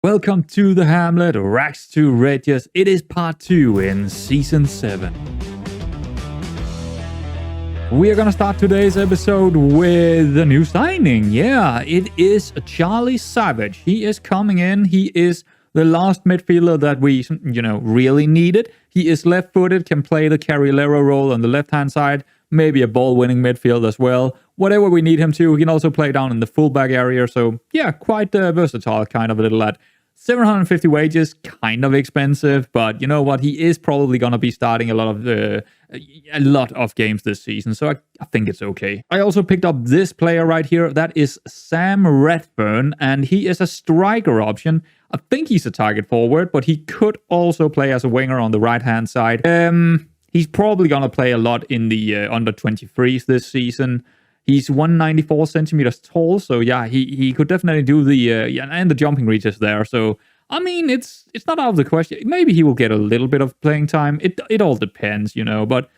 Welcome to the Hamlet, Rags to Riches. It is part 2 in season 7. We are gonna start today's episode with a new signing. Yeah, it is Charlie Savage. He is coming in. He is the last midfielder that we, really needed. He is left-footed, can play the Carrilero role on the left-hand side, maybe a ball-winning midfield as well. Whatever we need him to. He can also play down in the fullback area. So, yeah, quite versatile kind of a little lad. 750 wages, kind of expensive, but you know what? He is probably going to be starting a lot of games this season, so I think it's okay. I also picked up this player right here. That is Sam Redfern, and he is a striker option. I think he's a target forward, but he could also play as a winger on the right-hand side. He's probably going to play a lot in the under-23s this season. He's 194 centimeters tall, so yeah, he could definitely do the and the jumping reaches there. So I mean, it's not out of the question. Maybe he will get a little bit of playing time. It all depends, But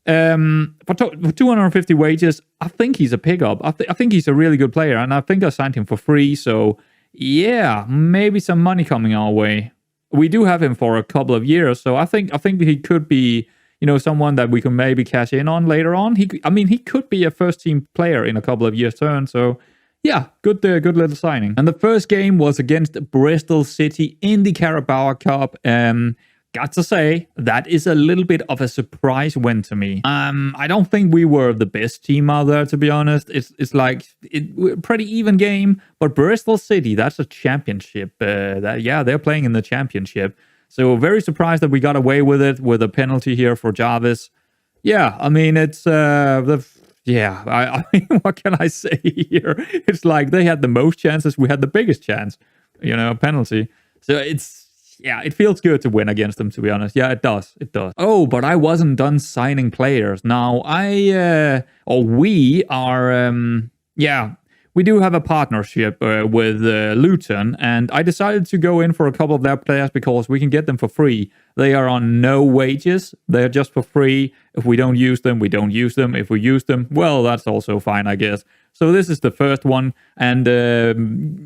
for 250 wages, I think he's a pickup. I think he's a really good player, and I think I signed him for free. So yeah, maybe some money coming our way. We do have him for a couple of years, so I think he could be, someone that we can maybe cash in on later on. He could be a first-team player in a couple of years' turn. So, yeah, good little signing. And the first game was against Bristol City in the Carabao Cup. Got to say, that is a little bit of a surprise win to me. I don't think we were the best team out there, to be honest. It's like a pretty even game. But Bristol City, that's a championship. They're playing in the championship. So very surprised that we got away with it with a penalty here for Jarvis. Yeah, I mean, it's what can I say here? It's like they had the most chances, we had the biggest chance, penalty. So it feels good to win against them, to be honest. Yeah, it does. Oh, but I wasn't done signing players. Now we do have a partnership with Luton, and I decided to go in for a couple of their players because we can get them for free. They are on no wages. They're just for free. If we don't use them, we don't use them. If we use them, well, that's also fine, I guess. So this is the first one, and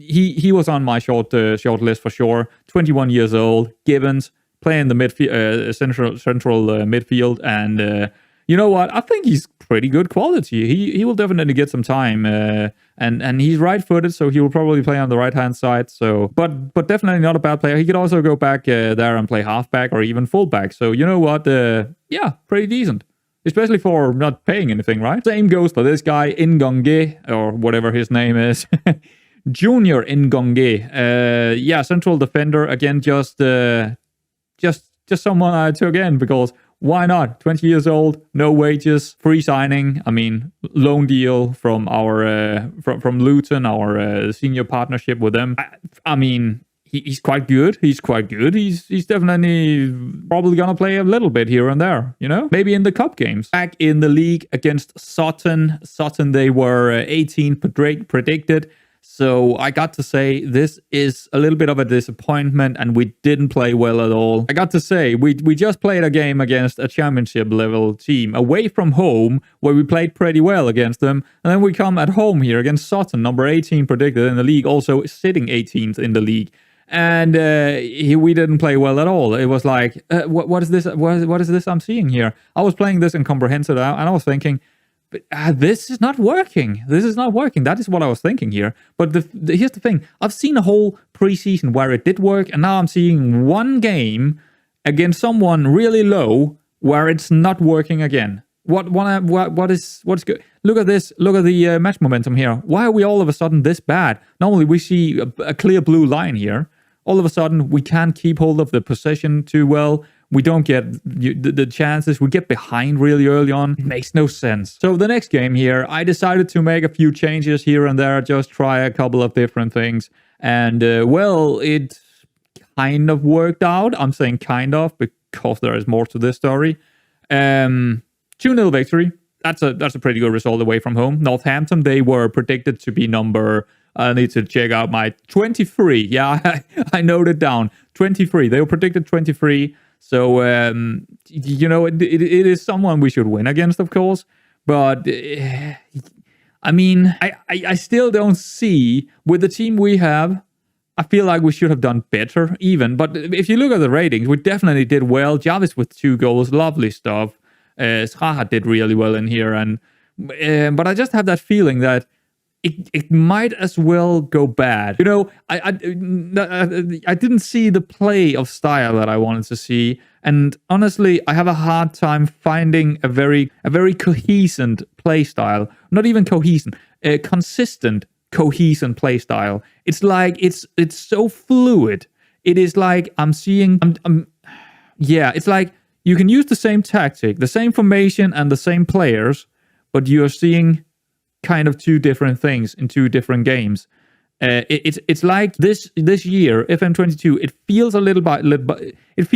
he was on my short list for sure. 21 years old, Gibbons, playing the central midfield, and you know what? I think he's pretty good quality. He will definitely get some time, and he's right-footed, so he will probably play on the right-hand side. So, but definitely not a bad player. He could also go back there and play halfback or even fullback. So you know what? Pretty decent, especially for not paying anything, right? Same goes for this guy, Ngonge, or whatever his name is. Junior Ngonge. Central defender again. Just someone I took in because. Why not? 20 years old, no wages, free signing. I mean, loan deal from our from Luton, our senior partnership with them. I mean, he's quite good. He's definitely probably gonna play a little bit here and there. Maybe in the cup games. Back in the league against Sutton. They were 18th predicted. So I got to say, this is a little bit of a disappointment, and we didn't play well at all. I got to say, we just played a game against a championship-level team away from home, where we played pretty well against them, and then we come at home here against Sutton, number 18 predicted in the league, also sitting 18th in the league. And we didn't play well at all. It was like, what is this? What is this I'm seeing here? I was playing this in Comprehensive, and I was thinking, this is not working. That is what I was thinking here. But here's the thing. I've seen a whole preseason where it did work, and now I'm seeing one game against someone really low where it's not working again. What is good? Look at this. Look at the match momentum here. Why are we all of a sudden this bad? Normally we see a clear blue line here. All of a sudden we can't keep hold of the possession too well. We don't get the chances. We get behind really early on. It makes no sense. So the next game here, I decided to make a few changes here and there. Just try a couple of different things. And, it kind of worked out. I'm saying kind of because there is more to this story. 2-0 victory. That's a pretty good result away from home. Northampton, they were predicted to be number... I need to check out my 23. Yeah, I noted down. 23. They were predicted 23. So, it is someone we should win against, of course. But, I mean, I still don't see, with the team we have, I feel like we should have done better even. But if you look at the ratings, we definitely did well. Jarvis with 2 goals, lovely stuff. Sraha did really well in here. But I just have that feeling that it might as well go bad. You know, I didn't see the play of style that I wanted to see. And honestly, I have a hard time finding a very cohesive play style. Not even cohesive, consistent cohesive play style. It's like it's so fluid. It is like it's like you can use the same tactic, the same formation and the same players, but you're seeing kind of 2 different things in 2 different games. It's like this year, FM22, it feels a little bit, it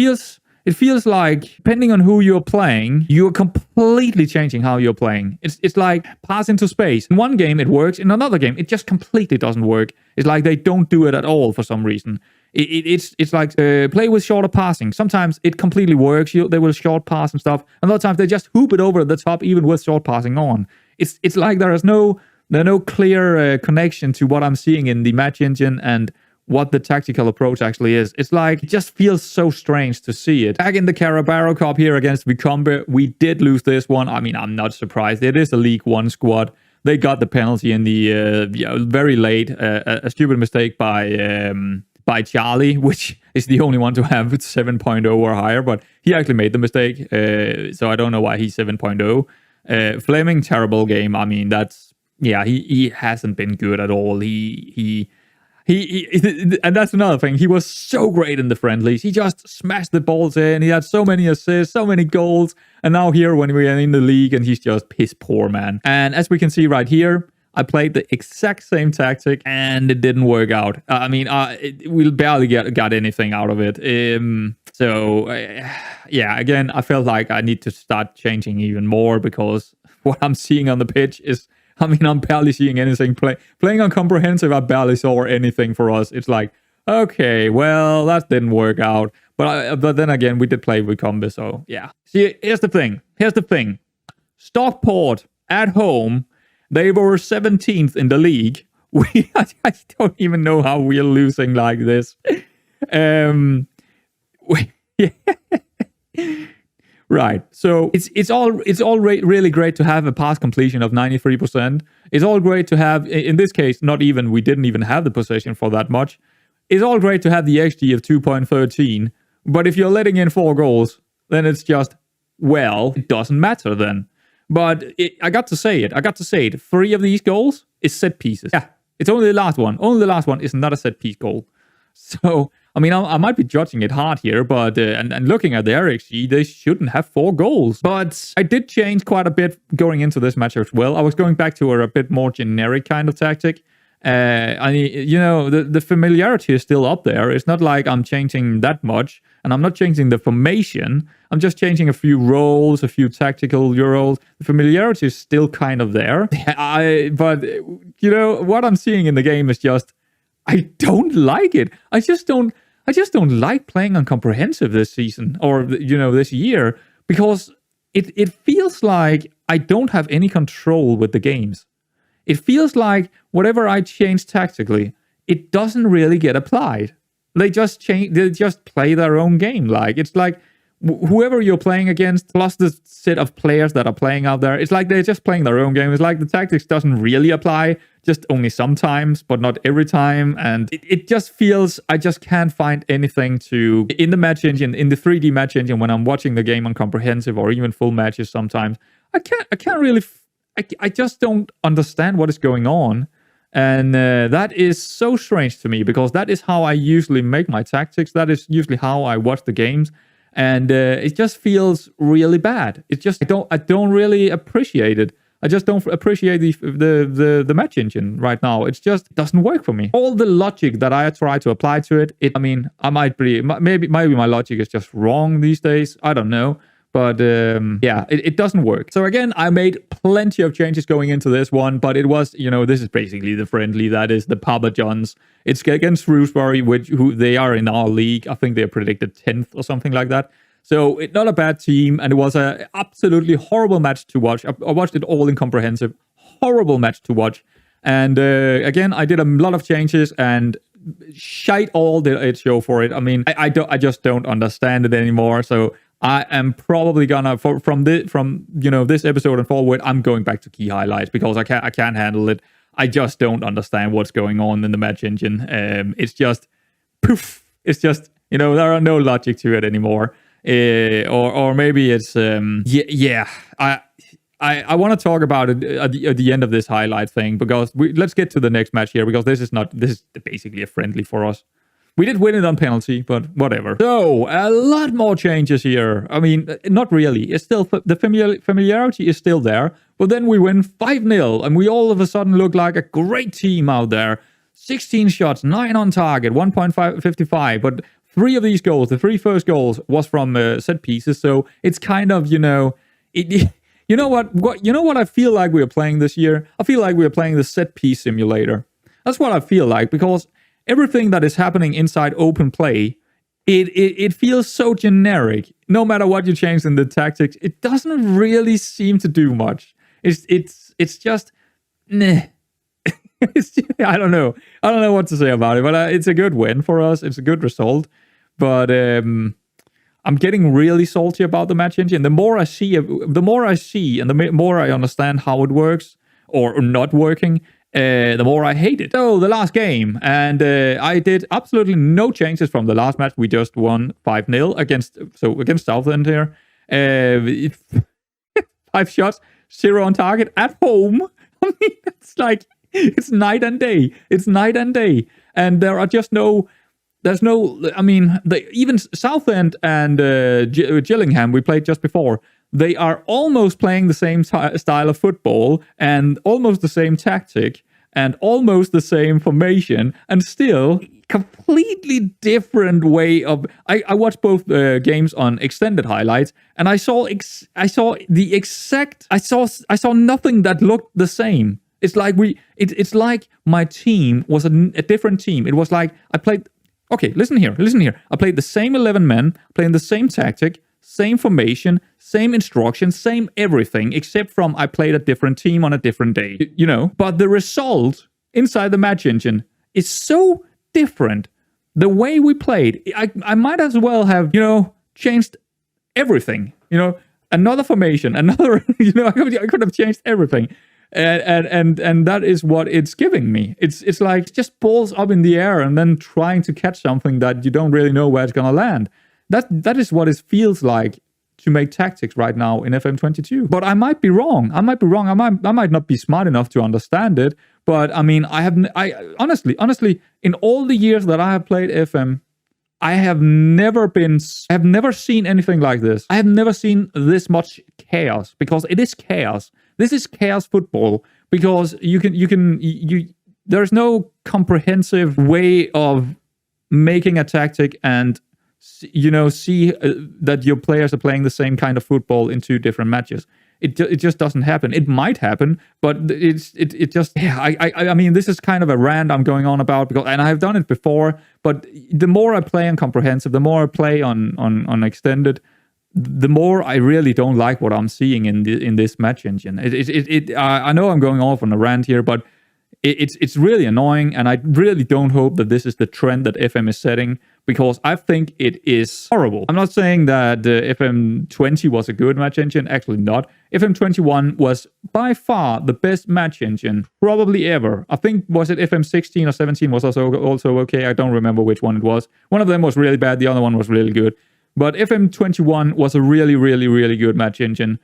feels like, depending on who you're playing, you're completely changing how you're playing. It's like pass into space. In one game, it works. In another game, it just completely doesn't work. It's like they don't do it at all for some reason. It's like play with shorter passing. Sometimes it completely works. They will short pass and stuff. And other times they just hoop it over the top, even with short passing on. It's like there's no clear connection to what I'm seeing in the match engine and what the tactical approach actually is. It's like, it just feels so strange to see it. Back in the Carabao Cup here against Vicombe, we did lose this one. I mean, I'm not surprised. It is a League One squad. They got the penalty in the very late, a stupid mistake by Charlie, which is the only one to have 7.0 or higher, but he actually made the mistake. So I don't know why he's 7.0. Fleming, terrible game. I mean, he hasn't been good at all. He and that's another thing. He was so great in the friendlies. He just smashed the balls in. He had so many assists, so many goals. And now here, when we are in the league, and he's just piss poor, man. And as we can see right here, I played the exact same tactic, and it didn't work out. I mean, we barely got anything out of it. Again, I felt like I need to start changing even more, because what I'm seeing on the pitch is, I mean, I'm barely seeing anything. Playing on comprehensive, I barely saw anything for us. It's like, okay, well, that didn't work out. But then again, we did play with Combe, so yeah. See, here's the thing. Stockport at home, they were 17th in the league. I don't even know how we're losing like this. Right. So it's all really great to have a pass completion of 93%. It's all great to have, in this case, we didn't even have the possession for that much. It's all great to have the XG of 2.13. But if you're letting in 4 goals, then it's just, well, it doesn't matter then. But I got to say it. 3 of these goals is set pieces. Yeah, it's only the last one. Only the last one is not a set piece goal. So, I mean, I might be judging it hard here, but and looking at their XG, they shouldn't have 4 goals. But I did change quite a bit going into this match as well. I was going back to a bit more generic kind of tactic. The familiarity is still up there. It's not like I'm changing that much, and I'm not changing the formation. I'm just changing a few roles, a few tactical roles. The familiarity is still kind of there. But what I'm seeing in the game is just, I don't like it. I just don't like playing on comprehensive this season, or this year, because it feels like I don't have any control with the games. It feels like whatever I change tactically, it doesn't really get applied. They just play their own game. Like, it's like whoever you're playing against, plus the set of players that are playing out there, it's like they're just playing their own game. It's like the tactics doesn't really apply, just only sometimes, but not every time. And it just feels, I just can't find anything to, in the match engine, in the 3D match engine, when I'm watching the game on comprehensive or even full matches sometimes, I can't really, I just don't understand what is going on. And that is so strange to me, because that is how I usually make my tactics. That is usually how I watch the games. And it just feels really bad. It's just, I don't really appreciate it. I just don't appreciate the match engine right now. It just doesn't work for me. All the logic that I try to apply to it, maybe my logic is just wrong these days. I don't know. But it doesn't work. So again, I made plenty of changes going into this one, but it was, this is basically the friendly. That is the Papa Johns. It's against Shrewsbury, who they are in our league. I think they're predicted 10th or something like that. So it's not a bad team, and it was an absolutely horrible match to watch. I watched it all in comprehensive. Horrible match to watch. And again, I did a lot of changes, and shite all the show for it. I mean, I just don't understand it anymore. So I am probably gonna from this episode and forward, I'm going back to key highlights because I can't handle it. I just don't understand what's going on in the match engine. It's just poof. It's just, there are no logic to it anymore. Or maybe it's I want to talk about it at the end of this highlight thing, because let's get to the next match here, because this is basically a friendly for us. We did win it on penalty, but whatever. So, a lot more changes here. I mean, not really. It's still, the familiarity is still there, but then we win 5-0, and we all of a sudden look like a great team out there. 16 shots, 9 on target, 1.55, but 3 of these goals, the 3 first goals, was from set pieces, so it's kind of, you know what I feel like we are playing this year? I feel like we are playing the set piece simulator. That's what I feel like, because everything that is happening inside open play, it feels so generic. No matter what you change in the tactics, it doesn't really seem to do much. It's just meh. I don't know what to say about it, but it's a good win for us. It's a good result, but I'm getting really salty about the match engine. The more I see, and the more I understand how it works or not working, the more I hate it. So the last game, and I did absolutely no changes from the last match. We just won 5-0 against Southend here. 5 shots, 0 on target at home. I mean, it's night and day. It's night and day, and there are just no. I mean, even Southend and Gillingham, we played just before, they are almost playing the same style of football and almost the same tactic and almost the same formation, and still completely different way of. I watched both games on extended highlights, and I saw nothing that looked the same. It's like it's like my team was a different team. It was like I played. Okay, listen here. I played the same 11 men, playing the same tactic, same formation, same instructions, same everything, except from I played a different team on a different day, But the result inside the match engine is so different. The way we played, I might as well have, changed everything, another formation, another, I could have changed everything. And that is what it's giving me. It's like just balls up in the air and then trying to catch something that you don't really know where it's gonna land. That is what it feels like to make tactics right now in FM22. But I might be wrong. I might not be smart enough to understand it. But I mean, I honestly, in all the years that I have played FM, I have never seen anything like this. I have never seen this much chaos, because it is chaos. This is chaos football, because there's no comprehensive way of making a tactic and see that your players are playing the same kind of football in 2 different matches. It just doesn't happen. It might happen, but it just, I mean, this is kind of a rant I'm going on about, and I've done it before, but the more I play on comprehensive, the more I play on extended, the more I really don't like what I'm seeing in this match engine. I know I'm going off on a rant here, but it's really annoying, and I really don't hope that this is the trend that FM is setting, because I think it is horrible. I'm not saying that FM20 was a good match engine, actually not. FM21 was by far the best match engine probably ever. I think, was it FM16 or 17 was also okay? I don't remember which one it was. One of them was really bad, the other one was really good. But FM21 was a really, really, really good match engine.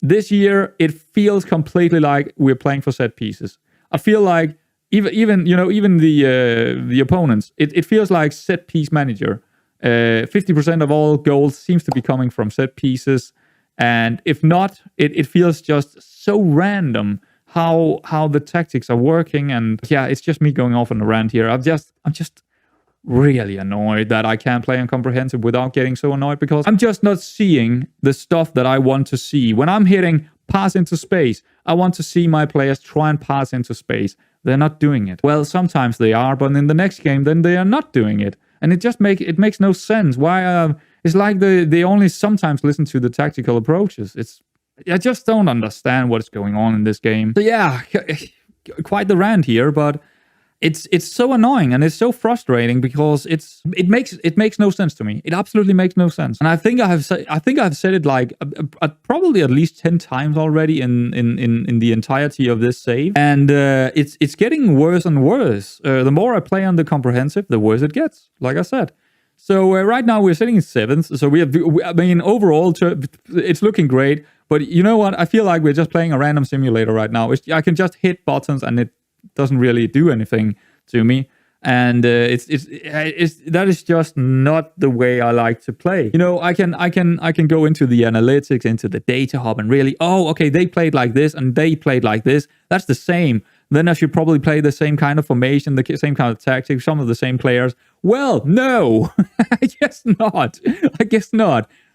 This year, it feels completely like we're playing for set pieces. I feel like even the opponents, it feels like set piece manager. 50% of all goals seems to be coming from set pieces, and if not, it feels just so random how the tactics are working. And yeah, it's just me going off on a rant here. I'm just really annoyed that I can't play on comprehensive without getting so annoyed, because I'm just not seeing the stuff that I want to see. When I'm hitting pass into space, I want to see my players try and pass into space. They're not doing it. Well, sometimes they are, but in the next game, then they are not doing it. And it makes no sense. Why? It's like they only sometimes listen to the tactical approaches. I just don't understand what's going on in this game. So yeah, quite the rant here, but it's so annoying and it's so frustrating because it makes no sense to me. It absolutely makes no sense. And I think I've said it like probably at least 10 times already in the entirety of this save. And it's getting worse and worse. The more I play on the comprehensive, the worse it gets. Like I said. So right now we're sitting in 7th. So overall it's looking great. But you know what? I feel like we're just playing a random simulator right now. I can just hit buttons and it doesn't really do anything to me, and that is just not the way I like to play. I can go into the analytics, into the data hub, and really, okay, they played like this and they played like this. That's the same. Then I should probably play the same kind of formation, the same kind of tactics, some of the same players. Well, no, I guess not.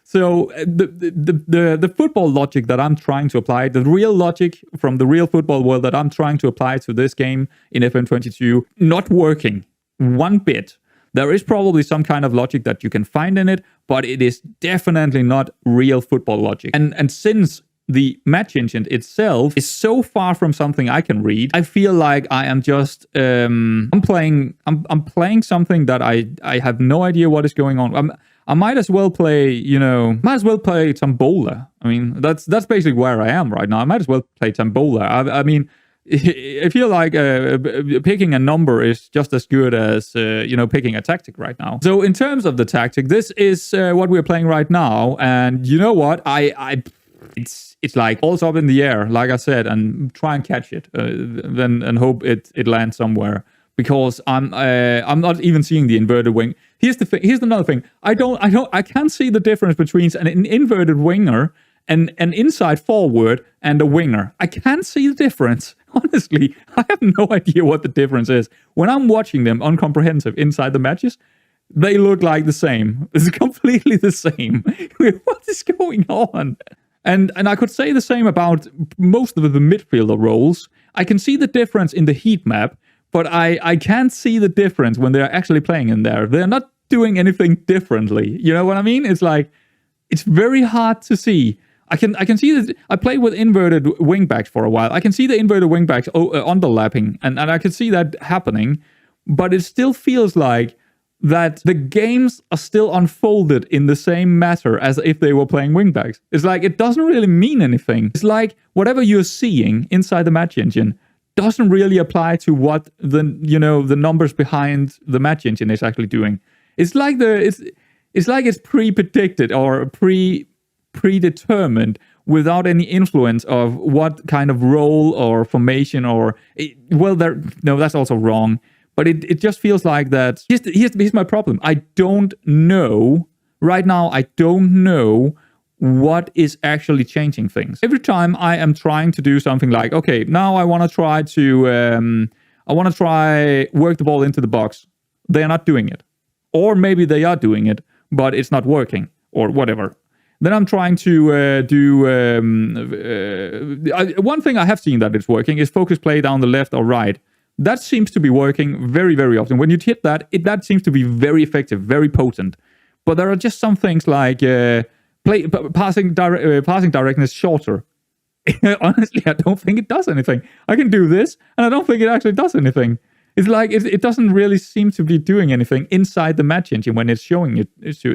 So the football logic that I'm trying to apply, the real logic from the real football world that I'm trying to apply to this game in FM22, not working one bit. There is probably some kind of logic that you can find in it, but it is definitely not real football logic. And since the match engine itself is so far from something I can read, I feel like I am just I'm playing something that I have no idea what is going on. I might as well play, Tombola. I mean, that's basically where I am right now. I might as well play Tombola. I mean, I feel like picking a number is just as good as, picking a tactic right now. So in terms of the tactic, this is what we're playing right now. And you know what? It's like balls up in the air, like I said, and try and catch it, and hope it lands somewhere. Because I'm not even seeing the inverted wing. Here's another thing. I can't see the difference between an inverted winger and an inside forward and a winger. I can't see the difference. Honestly, I have no idea what the difference is. When I'm watching them on comprehensive inside the matches, they look like the same. It's completely the same. What is going on? And I could say the same about most of the midfielder roles. I can see the difference in the heat map, but I can't see the difference when they're actually playing in there. They're not doing anything differently. You know what I mean? It's like, it's very hard to see. I can see that. I played with inverted wingbacks for a while. I can see the inverted wingbacks underlapping, and I can see that happening. But it still feels like that the games are still unfolded in the same matter as if they were playing wingbacks. It's like, it doesn't really mean anything. It's like whatever you're seeing inside the match engine doesn't really apply to what the numbers behind the match engine is actually doing. It's like it's pre-predicted or predetermined without any influence of what kind of role or formation that's also wrong. But it just feels like that. Here's my problem. I don't know right now. I don't know what is actually changing things. Every time I am trying to do something like, okay, now I want to try work the ball into the box. They are not doing it. Or maybe they are doing it, but it's not working or whatever. Then I'm trying to one thing I have seen that it's working is focus play down the left or right. That seems to be working very, very often. When you hit that seems to be very effective, very potent. But there are just some things like passing directness shorter. Honestly, I don't think it does anything. I can do this, and I don't think it actually does anything. It's like it doesn't really seem to be doing anything inside the match engine when it's showing it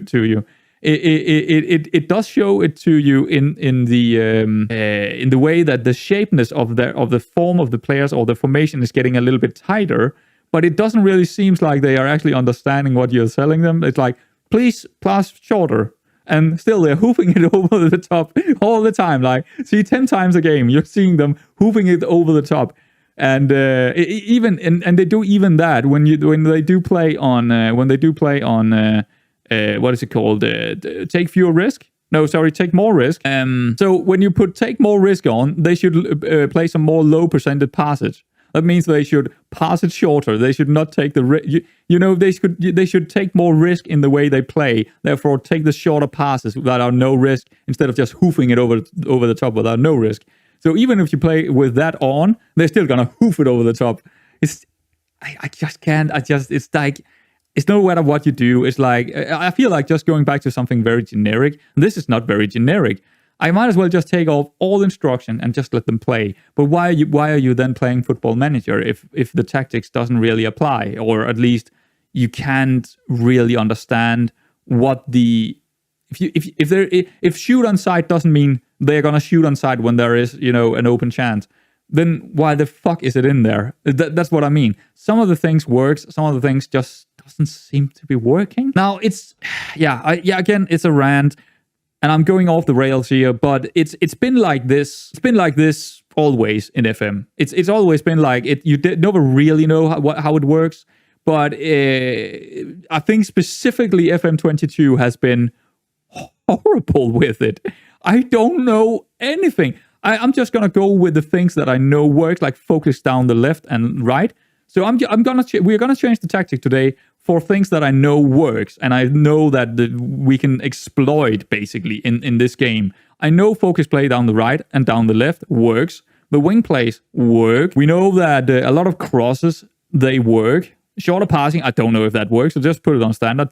to you. It does show it to you in the way that the shapeness of the form of the players or the formation is getting a little bit tighter, but it doesn't really seem like they are actually understanding what you're telling them. It's like, please pass shorter. And still they're hoofing it over the top all the time. Like, see, 10 times a game, you're seeing them hoofing it over the top. And they do even that when they do play on what is it called? Take fewer risk? No, sorry, take more risk. So when you put take more risk on, they should play some more low percentage passes. That means they should pass it shorter. They should not take the risk. They should take more risk in the way they play. Therefore, take the shorter passes that are no risk instead of just hoofing it over the top without no risk. So even if you play with that on, they're still gonna hoof it over the top. I just can't. It's like, it's no matter what you do. It's like, I feel like just going back to something very generic. This is not very generic. I might as well just take off all instruction and just let them play. But why are you then playing Football Manager if the tactics doesn't really apply, or at least you can't really understand what the if shoot on sight doesn't mean they're gonna shoot on sight when there is an open chance, then why the fuck is it in there? That's what I mean. Some of the things works, some of the things just doesn't seem to be working. Now it's again, it's a rant. And I'm going off the rails here, but it's been like this. It's been like this always in FM. It's always been like it. You never really know how it works. But I think specifically FM22 has been horrible with it. I don't know anything. I'm just gonna go with the things that I know works, like focus down the left and right. So we're gonna change the tactic today for things that I know works, and I know that we can exploit basically in this game. I know focus play down the right and down the left works. The wing plays work. We know that a lot of crosses, they work. Shorter passing, I don't know if that works, so just put it on standard.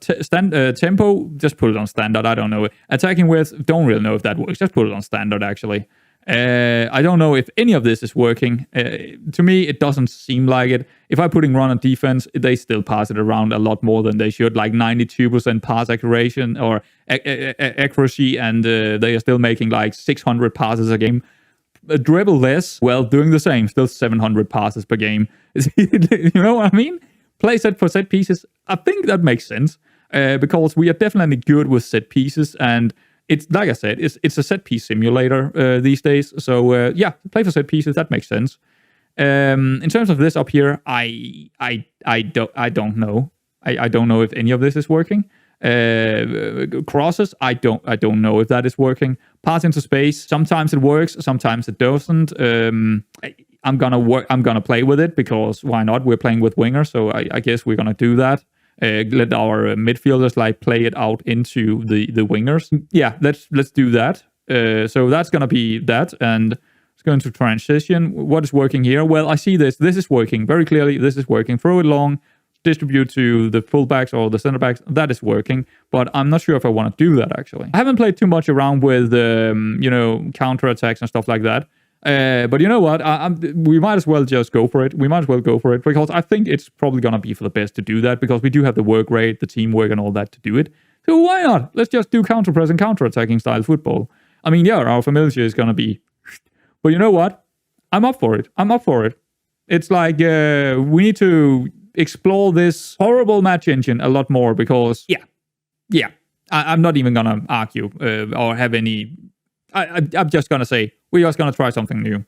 Tempo, just put it on standard, I don't know. Attacking width, don't really know if that works, just put it on standard actually. I don't know if any of this is working. To me, it doesn't seem like it. If I'm putting run on defense, they still pass it around a lot more than they should, like 92% pass accuracy or accuracy, and they are still making like 600 passes a game. Dribble less, well, doing the same, still 700 passes per game. You know what I mean? Play set for set pieces, I think that makes sense, because we are definitely good with set pieces, and it's like I said, it's a set piece simulator these days. So play for set pieces, that makes sense. In terms of this up here, I don't know. I don't know if any of this is working. Crosses, I don't know if that is working. Pass into space, sometimes it works, sometimes it doesn't. I'm gonna play with it because why not? We're playing with wingers, so I guess we're gonna do that. Let our midfielders like play it out into the wingers. Yeah, let's do that. So that's gonna be that, and it's going to transition. What is working here? Well, I see this. This is working very clearly. This is working. Throw it long, distribute to the fullbacks or the center backs. That is working, but I'm not sure if I want to do that actually. I haven't played too much around with counter attacks and stuff like that. But you know what? We might as well just go for it. We might as well go for it because I think it's probably going to be for the best to do that because we do have the work rate, the teamwork and all that to do it. So why not? Let's just do counter-press and counter-attacking style football. I mean, yeah, our familiar is going to be... But you know what? I'm up for it. It's like we need to explore this horrible match engine a lot more because, I'm not even going to argue or have any... I'm just going to say, we're just going to try something new.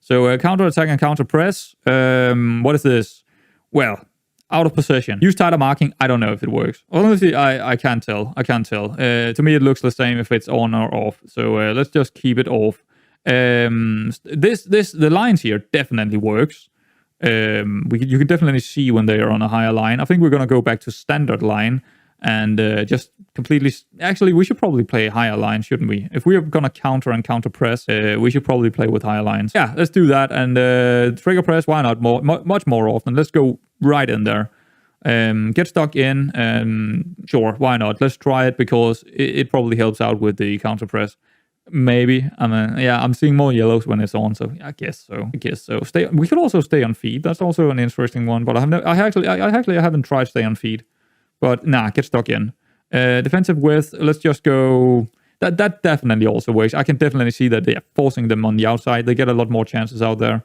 So counter-attack and counter-press. What is this? Well, out of possession. Use tighter marking. I don't know if it works. Honestly, I can't tell. To me, it looks the same if it's on or off. So let's just keep it off. The lines here definitely works. You can definitely see when they are on a higher line. I think we're going to go back to standard line. And just completely... Actually, we should probably play a higher line, shouldn't we? If we are going to counter and counter-press, we should probably play with higher lines. Yeah, let's do that. And trigger press, why not? Much more often. Let's go right in there. Get stuck in. Sure, why not? Let's try it because it probably helps out with the counter-press. Maybe. I'm seeing more yellows when it's on, so I guess so. We could also stay on feet. That's also an interesting one, but I haven't tried stay on feet. But get stuck in. Defensive width, let's just go... That definitely also works. I can definitely see that they are forcing them on the outside. They get a lot more chances out there.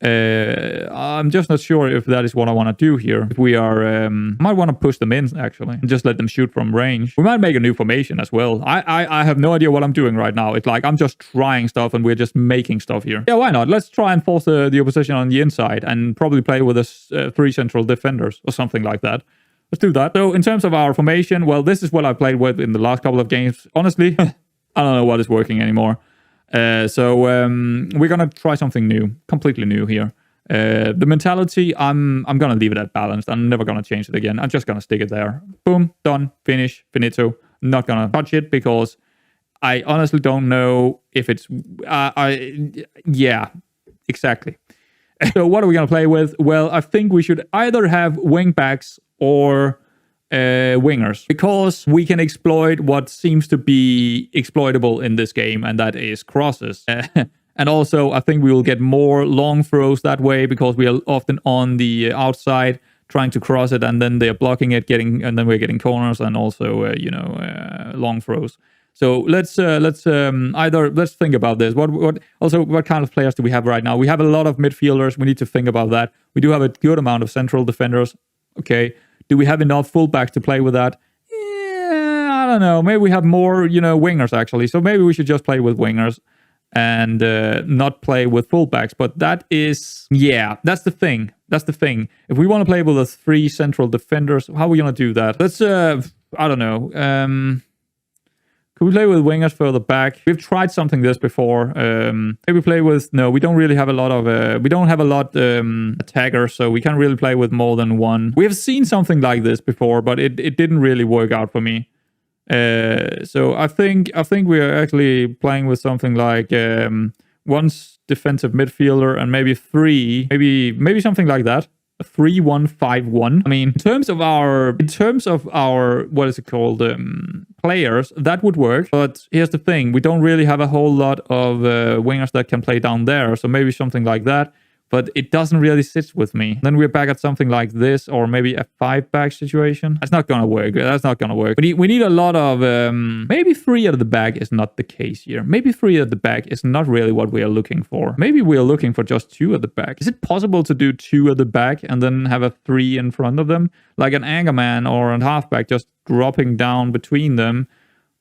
I'm just not sure if that is what I want to do here. If we are... might want to push them in, actually. And just let them shoot from range. We might make a new formation as well. I have no idea what I'm doing right now. It's like I'm just trying stuff and we're just making stuff here. Yeah, why not? Let's try and force the opposition on the inside and probably play with us 3 central defenders or something like that. Let's do that. So in terms of our formation, well, this is what I played with in the last couple of games. Honestly, I don't know what is working anymore. So we're going to try something new, completely new here. The mentality, I'm going to leave it at balanced. I'm never going to change it again. I'm just going to stick it there. Boom, done, finish, finito. Not going to touch it because I honestly don't know if it's... yeah, exactly. So what are we going to play with? Well, I think we should either have wing backs or wingers, because we can exploit what seems to be exploitable in this game, and that is crosses. And also, I think we will get more long throws that way, because we are often on the outside trying to cross it, and then they're blocking it, and then we're getting corners and also long throws. So let's think about this. What kind of players do we have right now? We have a lot of midfielders. We need to think about that. We do have a good amount of central defenders. Okay, do we have enough fullbacks to play with that? Yeah, I don't know. Maybe we have more, wingers actually. So maybe we should just play with wingers and not play with fullbacks. But that's the thing. That's the thing. If we want to play with the 3 central defenders, how are we gonna do that? Let's I don't know. Could we play with wingers further back? We've tried something this before. Maybe play with... No, we don't really have a lot of... we don't have a lot attackers, so we can't really play with more than one. We have seen something like this before, but it didn't really work out for me. So I think we are actually playing with something like one defensive midfielder and maybe 3, maybe something like that. A 3-1-5-1. I mean, in terms of our what is it called, players, that would work. But here's the thing: we don't really have a whole lot of wingers that can play down there. So maybe something like that. But it doesn't really sit with me. Then we're back at something like this, or maybe a 5-back situation. That's not gonna work. That's not gonna work. We need a lot of... maybe 3 at the back is not the case here. Maybe 3 at the back is not really what we are looking for. Maybe we are looking for just 2 at the back. Is it possible to do 2 at the back and then have a 3 in front of them? Like an anchorman or a halfback just dropping down between them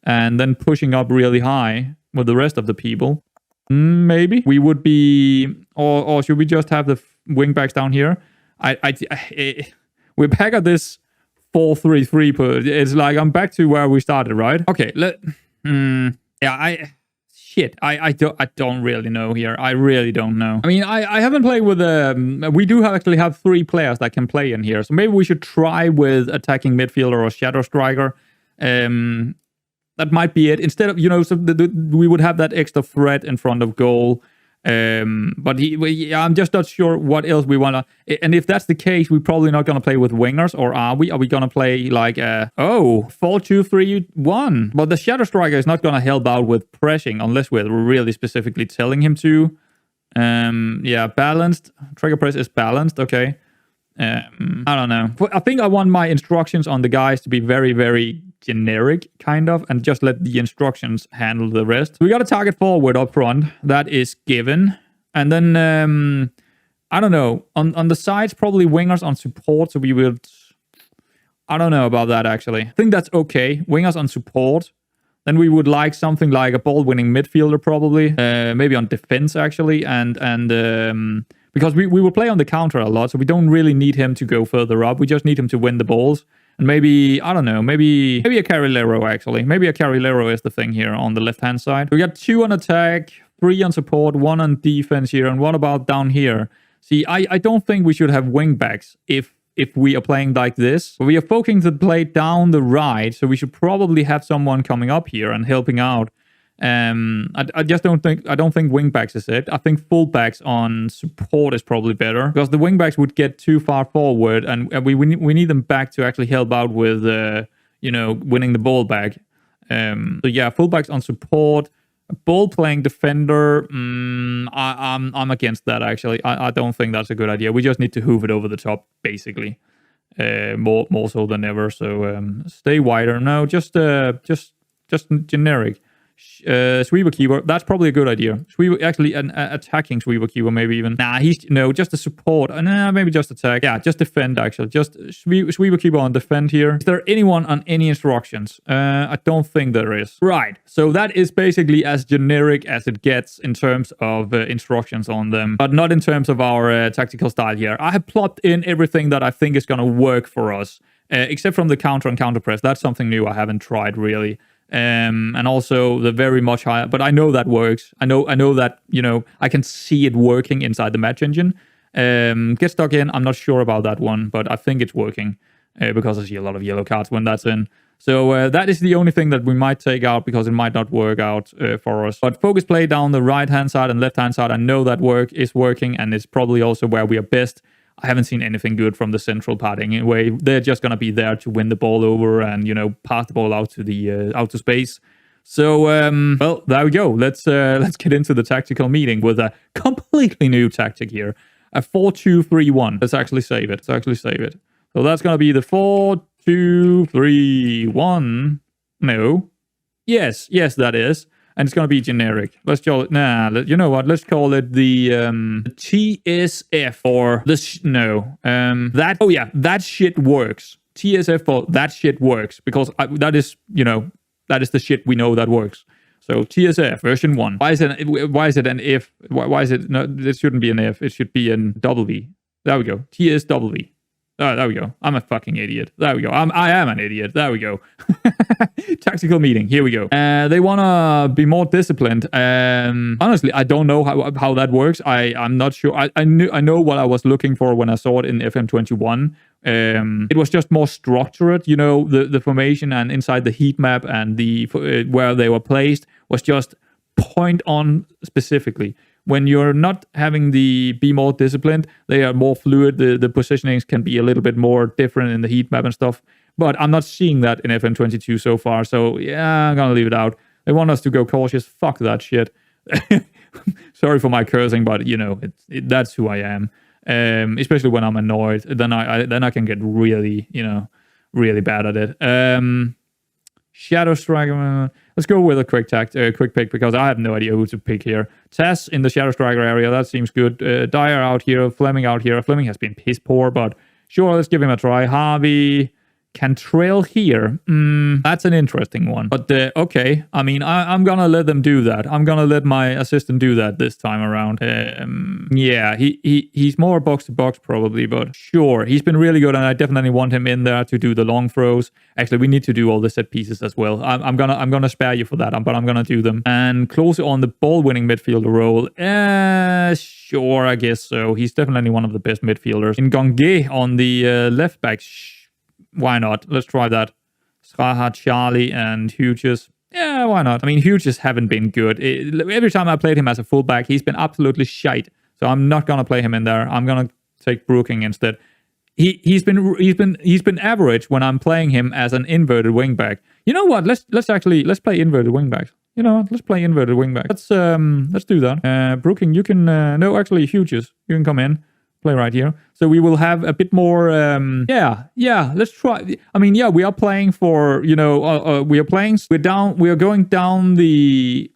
and then pushing up really high with the rest of the people. Maybe we would be, or should we just have the wingbacks down here? We're back at this 4-3-3, but it's like I'm back to where we started, right? Okay, I don't really know here. I really don't know. I mean, I haven't played with we do actually have 3 players that can play in here, so maybe we should try with attacking midfielder or shadow striker. That might be it. Instead of, so we would have that extra threat in front of goal. But I'm just not sure what else we want to... And if that's the case, we're probably not going to play with wingers, or are we? Are we going to play like 4-2-3-1? But the shadow striker is not going to help out with pressing unless we're really specifically telling him to. Balanced. Trigger press is balanced. Okay. I don't know. I think I want my instructions on the guys to be very, very generic, kind of, and just let the instructions handle the rest. We got a target forward up front. That is given. And then, I don't know. On the sides, probably wingers on support. So we will... I don't know about that, actually. I think that's okay. Wingers on support. Then we would like something like a ball-winning midfielder, probably. Maybe on defense, actually. And because we will play on the counter a lot, so we don't really need him to go further up. We just need him to win the balls. And maybe, I don't know, maybe a carrilero, actually. Maybe a carrilero is the thing here on the left-hand side. We got 2 on attack, 3 on support, 1 on defense here, and what about down here? See, I don't think we should have wingbacks if we are playing like this. But we are focusing to play down the right, so we should probably have someone coming up here and helping out. I don't think wingbacks is it. I think fullbacks on support is probably better, because the wingbacks would get too far forward, and we need them back to actually help out with winning the ball back. So yeah, fullbacks on support, ball playing defender. I'm against that, actually. I don't think that's a good idea. We just need to hoof it over the top, basically. More so than ever. So stay wider. No, just generic. Sweeper keeper, that's probably a good idea. Sweeper, actually an attacking sweeper keeper, maybe even. Just a support. Maybe just attack. Yeah, just defend, actually. Just sweeper keeper on defend here. Is there anyone on any instructions? I don't think there is. Right, so that is basically as generic as it gets in terms of instructions on them, but not in terms of our tactical style here. I have plopped in everything that I think is going to work for us, except from the counter and counter press. That's something new I haven't tried, really. And also the very much higher, but I know that works. I know that, I can see it working inside the match engine. Get stuck in, I'm not sure about that one, but I think it's working because I see a lot of yellow cards when that's in. So that is the only thing that we might take out, because it might not work out for us. But focus play down the right hand side and left hand side, I know that is working, and it's probably also where we are best. I haven't seen anything good from the central part anyway. They're just gonna be there to win the ball over and pass the ball out to space. So well, there we go. Let's get into the tactical meeting with a completely new tactic here. A 4-2-3-1. Let's actually save it. So that's gonna be the 4-2-3-1. No. Yes, that is. And it's going to be generic. Let's call it... you know what? Let's call it the TSF or the... that... Oh, yeah. That shit works. TSF for that shit works. Because that is, that is the shit we know that works. So TSF version 1. Why is it an if? Why is it... No, this shouldn't be an if. It should be an W. There we go. TSW. Oh, there we go. I'm a fucking idiot. There we go. I am an idiot. There we go. Tactical meeting. Here we go. They want to be more disciplined. Honestly, I don't know how that works. I'm not sure. I know what I was looking for when I saw it in FM22. It was just more structured. The formation and inside the heat map and the where they were placed was just point on specifically. When you're not having the be more disciplined, they are more fluid. The positionings can be a little bit more different in the heat map and stuff. But I'm not seeing that in FM22 so far. So yeah, I'm gonna leave it out. They want us to go cautious. Fuck that shit. Sorry for my cursing, but that's who I am. Especially when I'm annoyed, then I can get really really bad at it. Shadow Striker. Let's go with a quick pick because I have no idea who to pick here. Tess in the Shadow Striker area. That seems good. Dyer out here. Fleming out here. Fleming has been piss poor, but sure, let's give him a try. Harvey Cantrell here. That's an interesting one. But okay, I mean, I'm gonna let them do that. I'm gonna let my assistant do that this time around. Yeah, he's more box to box probably, but sure, he's been really good, and I definitely want him in there to do the long throws. Actually, we need to do all the set pieces as well. I'm gonna spare you for that, but I'm gonna do them. And closer on the ball-winning midfielder role. Sure, I guess so. He's definitely one of the best midfielders. In Gonge on the left back. Why not? Let's try that. Straha, Charlie, and Hughes. Yeah, why not? I mean, Hughes haven't been good. Every time I played him as a fullback, he's been absolutely shite. So I'm not gonna play him in there. I'm gonna take Brooking instead. He's been average when I'm playing him as an inverted wingback. You know what? Let's play inverted wingbacks. You know what? Let's play inverted wingback. Let's do that. Brooking, you can no, actually Hughes, you can come in. Play right here. So we will have a bit more let's try. I mean, yeah, we are playing for, we are going down the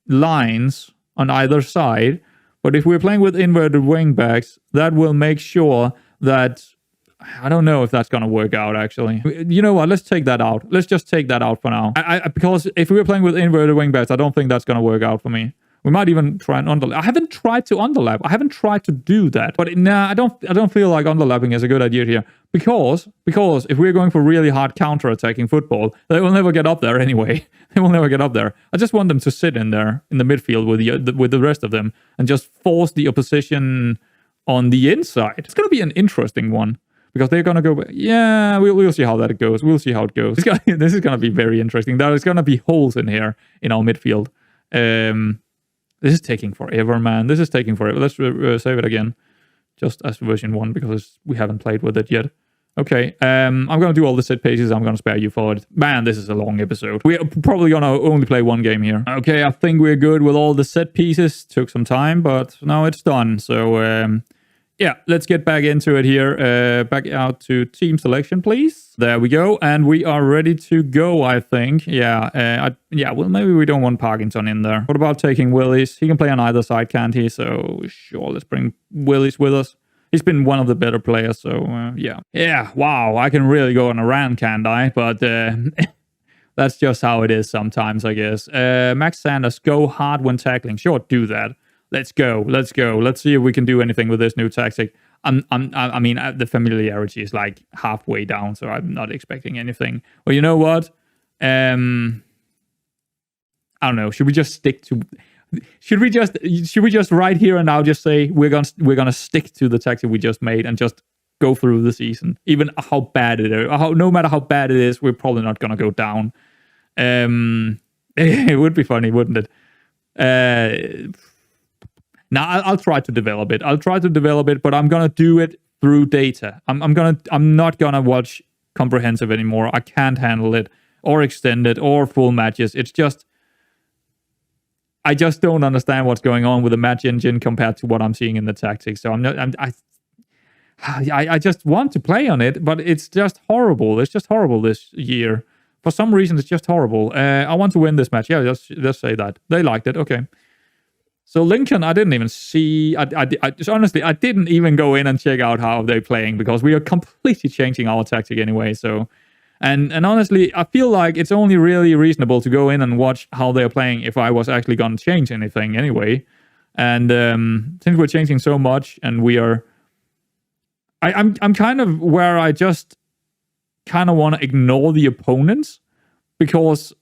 lines on either side, but if we're playing with inverted wing backs, that will make sure that I don't know if that's going to work out, actually. You know what? Let's take that out. Let's just take that out for now. Because if we were playing with inverted wing backs, I don't think that's going to work out for me. We might even try and underlap. I haven't tried to underlap. I haven't tried to do that. But I don't feel like underlapping is a good idea here. Because if we're going for really hard counter-attacking football, they will never get up there anyway. They will never get up there. I just want them to sit in there in the midfield with the rest of them and just force the opposition on the inside. It's going to be an interesting one. Because they're going to go... Yeah, we'll see how that goes. We'll see how it goes. This is going to be very interesting. There's going to be holes in here in our midfield. This is taking forever, man. This is taking forever. Let's save it again. Just as version 1 because we haven't played with it yet. Okay, I'm going to do all the set pieces. I'm going to spare you for it. Man, this is a long episode. We're probably going to only play one game here. Okay, I think we're good with all the set pieces. Took some time, but now it's done. So, yeah, let's get back into it here. Back out to team selection, please. There we go. And we are ready to go, I think. Yeah, well, maybe we don't want Parkinson in there. What about taking Willis? He can play on either side, can't he? So, sure, let's bring Willis with us. He's been one of the better players, so, yeah. Yeah, wow, I can really go on a rant, can't I? But, that's just how it is sometimes, I guess. Max Sanders, go hard when tackling. Sure, do that. Let's go. Let's see if we can do anything with this new tactic. I mean, the familiarity is like halfway down, so I'm not expecting anything. Well, you know what? I don't know. Should we just stick to? Should we just right here and now just say we're gonna stick to the tactic we just made and just go through the season, even how bad it is. No matter how bad it is, we're probably not gonna go down. It would be funny, wouldn't it? Now, I'll try to develop it. But I'm going to do it through data. I'm not gonna watch comprehensive anymore. I can't handle it, or extended, or full matches. It's just, I just don't understand what's going on with the match engine compared to what I'm seeing in the tactics. So I just want to play on it, but it's just horrible. It's just horrible this year. For some reason, it's just horrible. I want to win this match. Yeah, just say that. They liked it. Okay. So Lincoln, I didn't even see. Honestly, I didn't even go in and check out how they're playing because we are completely changing our tactic anyway. So, and honestly, I feel like it's only really reasonable to go in and watch how they're playing if I was actually going to change anything anyway. And since we're changing so much, and we are, I'm kind of where I just kind of want to ignore the opponents because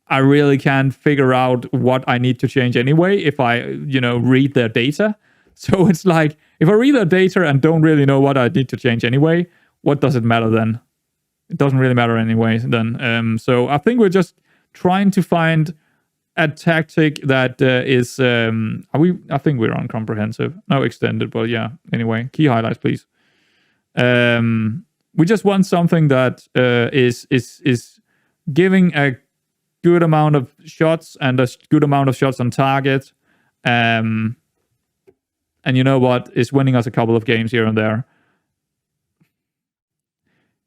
I really can't figure out what I need to change anyway if I, read their data. So it's like, if I read their data and don't really know what I need to change anyway, what does it matter then? It doesn't really matter anyway then. So I think we're just trying to find a tactic that is, I think we're on comprehensive. No, extended, but yeah. Anyway, key highlights, please. We just want something that is giving a good amount of shots and a good amount of shots on target. And you know what? Is winning us a couple of games here and there.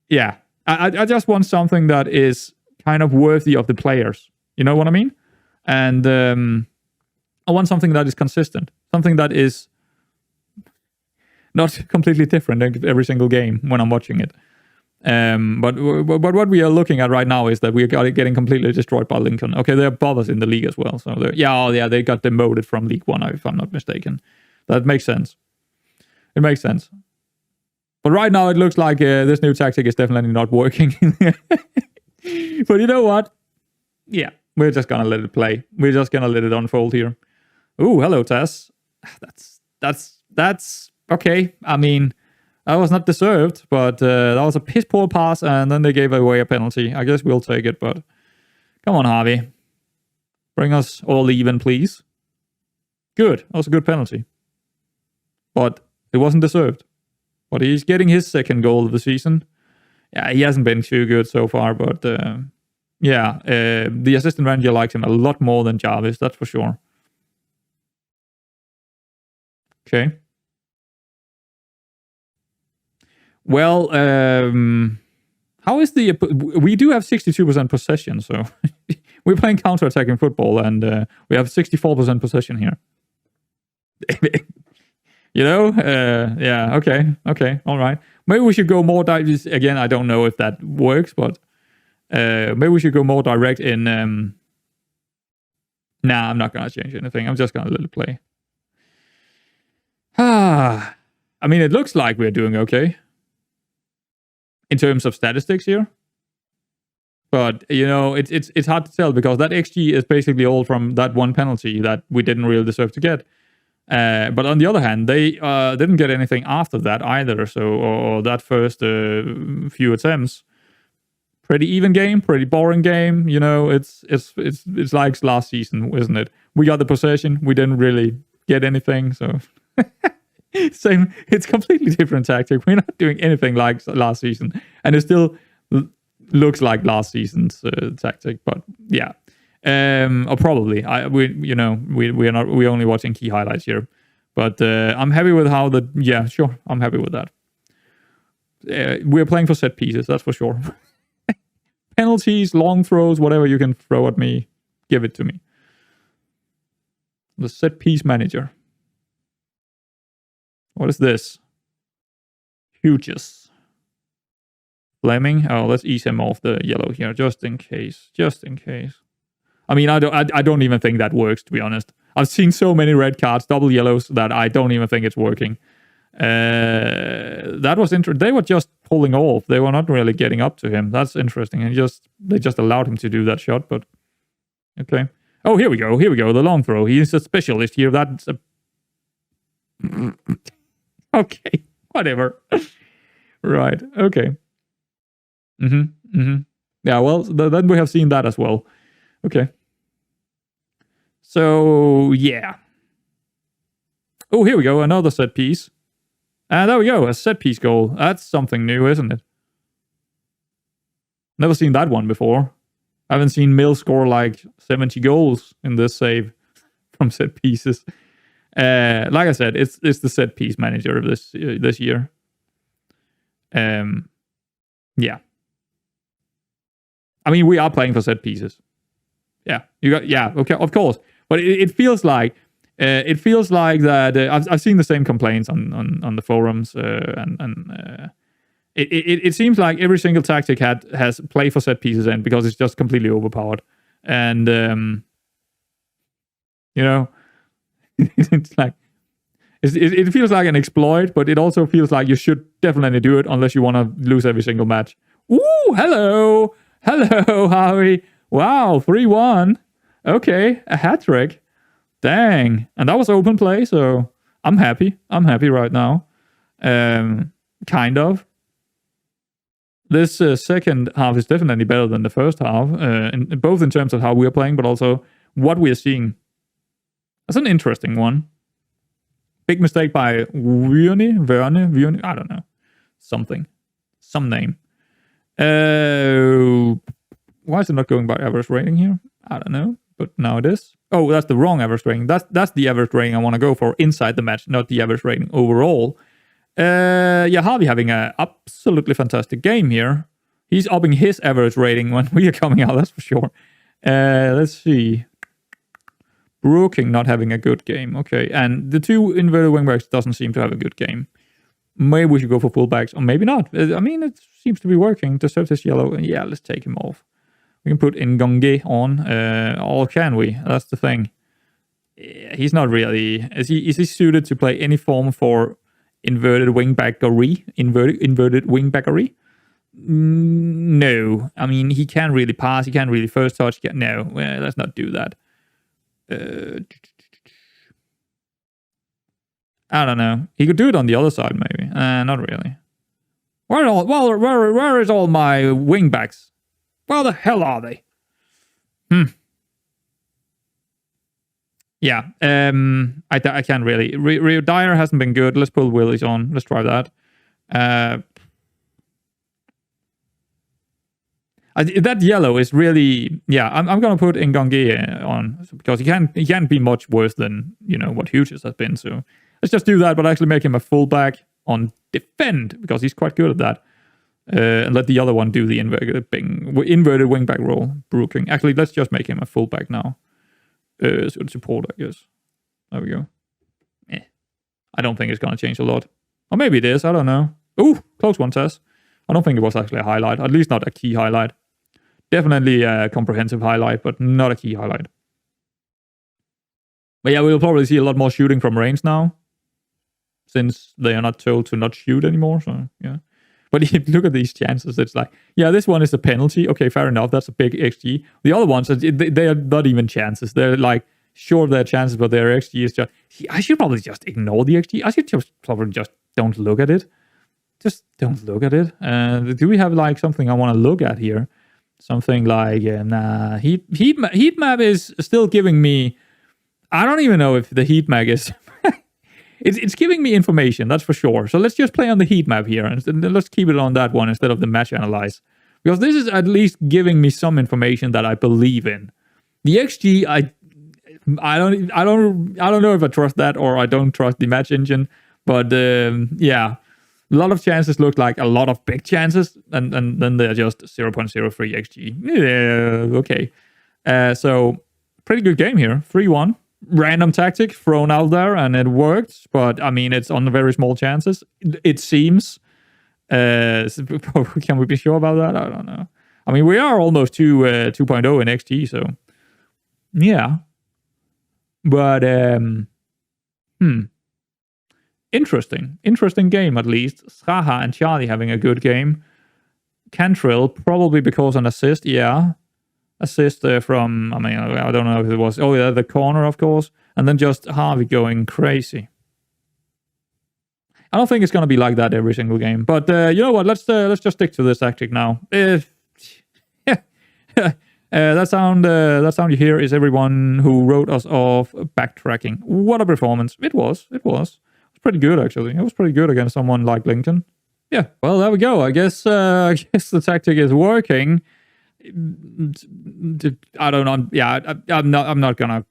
Yeah. I just want something that is kind of worthy of the players. You know what I mean? And I want something that is consistent. Something that is not completely different every single game when I'm watching it. But what we are looking at right now is that we are getting completely destroyed by Lincoln. Okay, they're above us in the league as well. So they got demoted from League One, if I'm not mistaken. That makes sense. It makes sense. But right now it looks like this new tactic is definitely not working. But you know what? Yeah, we're just gonna let it play. We're just gonna let it unfold here. Ooh, hello, Tess. That's okay. I mean, that was not deserved, but that was a piss poor pass, and then they gave away a penalty. I guess we'll take it, but come on, Harvey. Bring us all even, please. Good. That was a good penalty. But it wasn't deserved. But he's getting his second goal of the season. Yeah, he hasn't been too good so far, but the assistant manager likes him a lot more than Jarvis, that's for sure. Okay. Well, how is the... We do have 62% possession, so we're playing counter-attacking football, and we have 64% possession here. Yeah, okay, all right. Maybe we should go more direct. Again, I don't know if that works, but maybe we should go more direct in... Nah, I'm not going to change anything. I'm just going to let it play. I mean, it looks like we're doing okay in terms of statistics here. But, it's hard to tell because that XG is basically all from that one penalty that we didn't really deserve to get. But on the other hand, they didn't get anything after that either. So, or that first few attempts, pretty even game, pretty boring game. It's like last season, isn't it? We got the possession, we didn't really get anything. So, same. It's completely different tactic. We're not doing anything like last season, and it still looks like last season's tactic. But yeah. Or probably we're only watching key highlights here, but I'm happy with how I'm happy with that. We're playing for set pieces, that's for sure. Penalties, long throws, whatever you can throw at me, give it to me. The set piece manager. What is this? Huges. Fleming. Oh, let's ease him off the yellow here, just in case. I mean, I don't even think that works, to be honest. I've seen so many red cards, double yellows, that I don't even think it's working. That was interesting. They were just pulling off. They were not really getting up to him. That's interesting. And they just allowed him to do that shot, but okay. Oh, here we go. The long throw. He's a specialist here. That's a... Okay, whatever. Right, okay. Yeah, well, then we have seen that as well. Okay. So, yeah. Oh, here we go. Another set piece. And there we go, a set-piece goal. That's something new, isn't it? Never seen that one before. I haven't seen Mill score like 70 goals in this save from set pieces. Like I said, it's the set piece manager of this year. Yeah. I mean, we are playing for set pieces. Yeah, okay, of course. But it feels like that. I've seen the same complaints on the forums, and it seems like every single tactic has play for set pieces in because it's just completely overpowered, and it's like it feels like an exploit, but it also feels like you should definitely do it unless you want to lose every single match. Ooh, hello, Harvey. Wow, 3-1. Okay, a hat trick. Dang, and that was open play, so I'm happy. I'm happy right now. Kind of. This second half is definitely better than the first half, both in terms of how we're playing, but also what we're seeing. That's an interesting one. Big mistake by Verne, I don't know. Some name. Why is it not going by average rating here? I don't know, but now it is. Oh, that's the wrong average rating. That's the average rating I want to go for inside the match, not the average rating overall. Harvey having an absolutely fantastic game here. He's upping his average rating when we are coming out, that's for sure. Let's see. Brooking not having a good game. Okay, and the two inverted wingbacks doesn't seem to have a good game. Maybe we should go for fullbacks, or maybe not. I mean, it seems to be working. Deserves his yellow. Yeah, let's take him off. We can put Ngonge on, or can we? That's the thing. He's not really... Is he suited to play any form for inverted wingbackery? Inverted wingbackery? No. I mean, he can't really pass. He can't really first touch. No, let's not do that. I don't know. He could do it on the other side, maybe. Not really. Where is all my wingbacks? Where the hell are they? Yeah. I can't really. Rio Dyer hasn't been good. Let's pull Willis on. Let's try that. That yellow is really... Yeah, I'm gonna put Ngonge on because he can't be much worse than what Hughes has been. So let's just do that, but actually make him a fullback on defend because he's quite good at that. And let the other one do the inverted wingback role, Brooking. Actually, let's just make him a fullback now. So support, I guess. There we go. I don't think it's going to change a lot. Or maybe it is, I don't know. Ooh, close one, Tess. I don't think it was actually a highlight. At least not a key highlight. Definitely a comprehensive highlight, but not a key highlight. But yeah, we'll probably see a lot more shooting from range now. Since they are not told to not shoot anymore, so yeah. But if you look at these chances, it's like, yeah, this one is a penalty. Okay, fair enough. That's a big XG. The other ones, they are not even chances. They're like, sure, they're chances, but their XG is just... I should probably just ignore the XG. I should probably just don't look at it. Just don't look at it. Do we have like something I want to look at here? Something like, heat map is still giving me... I don't even know if the heat map is... It's giving me information, that's for sure. So let's just play on the heat map here, and let's keep it on that one instead of the match analyze. Because this is at least giving me some information that I believe in. The XG, I don't know if I trust that or I don't trust the match engine. But yeah, a lot of chances look like a lot of big chances, and then they're just 0.03 XG. Yeah, okay. So pretty good game here, 3-1. Random tactic thrown out there and it worked, but I mean it's on very small chances, it seems. Can we be sure about that? I don't know. I mean, we are almost 2.0 in XG, so yeah. But interesting game at least. Schaha and Charlie having a good game. Cantrell probably because an assist, yeah. Assist from, I mean, I don't know if it was, oh yeah, the corner, of course. And then just Harvey going crazy. I don't think it's going to be like that every single game. But you know what, let's just stick to this tactic now. That sound you hear is everyone who wrote us off backtracking. What a performance. It was pretty good, actually. It was pretty good against someone like Lincoln. Yeah, well, there we go. I guess the tactic is working. I don't know. Yeah, I'm not gonna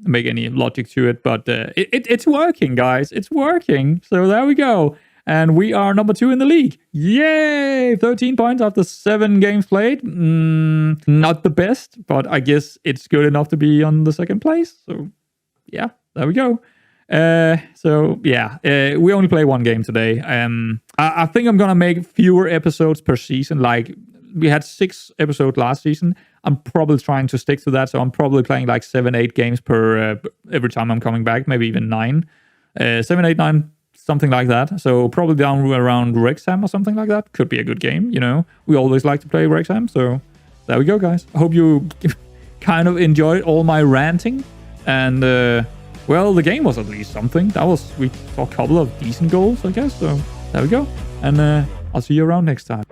make any logic to it, but it's working, guys. It's working. So there we go. And we are number 2 in the league. Yay! 13 points after 7 games played. Not the best, but I guess it's good enough to be on the 2nd place. So yeah, there we go. So yeah, we only play 1 game today. I think I'm gonna make fewer episodes per season. Like, we had 6 episodes last season. I'm probably trying to stick to that. So I'm probably playing like 7-8 games per every time I'm coming back. Maybe even 9. 7, 8, 9. Something like that. So probably down around Wrexham or something like that. Could be a good game, you know. We always like to play Wrexham. So there we go, guys. I hope you kind of enjoyed all my ranting. And, well, the game was at least something. We saw a couple of decent goals, I guess. So there we go. And I'll see you around next time.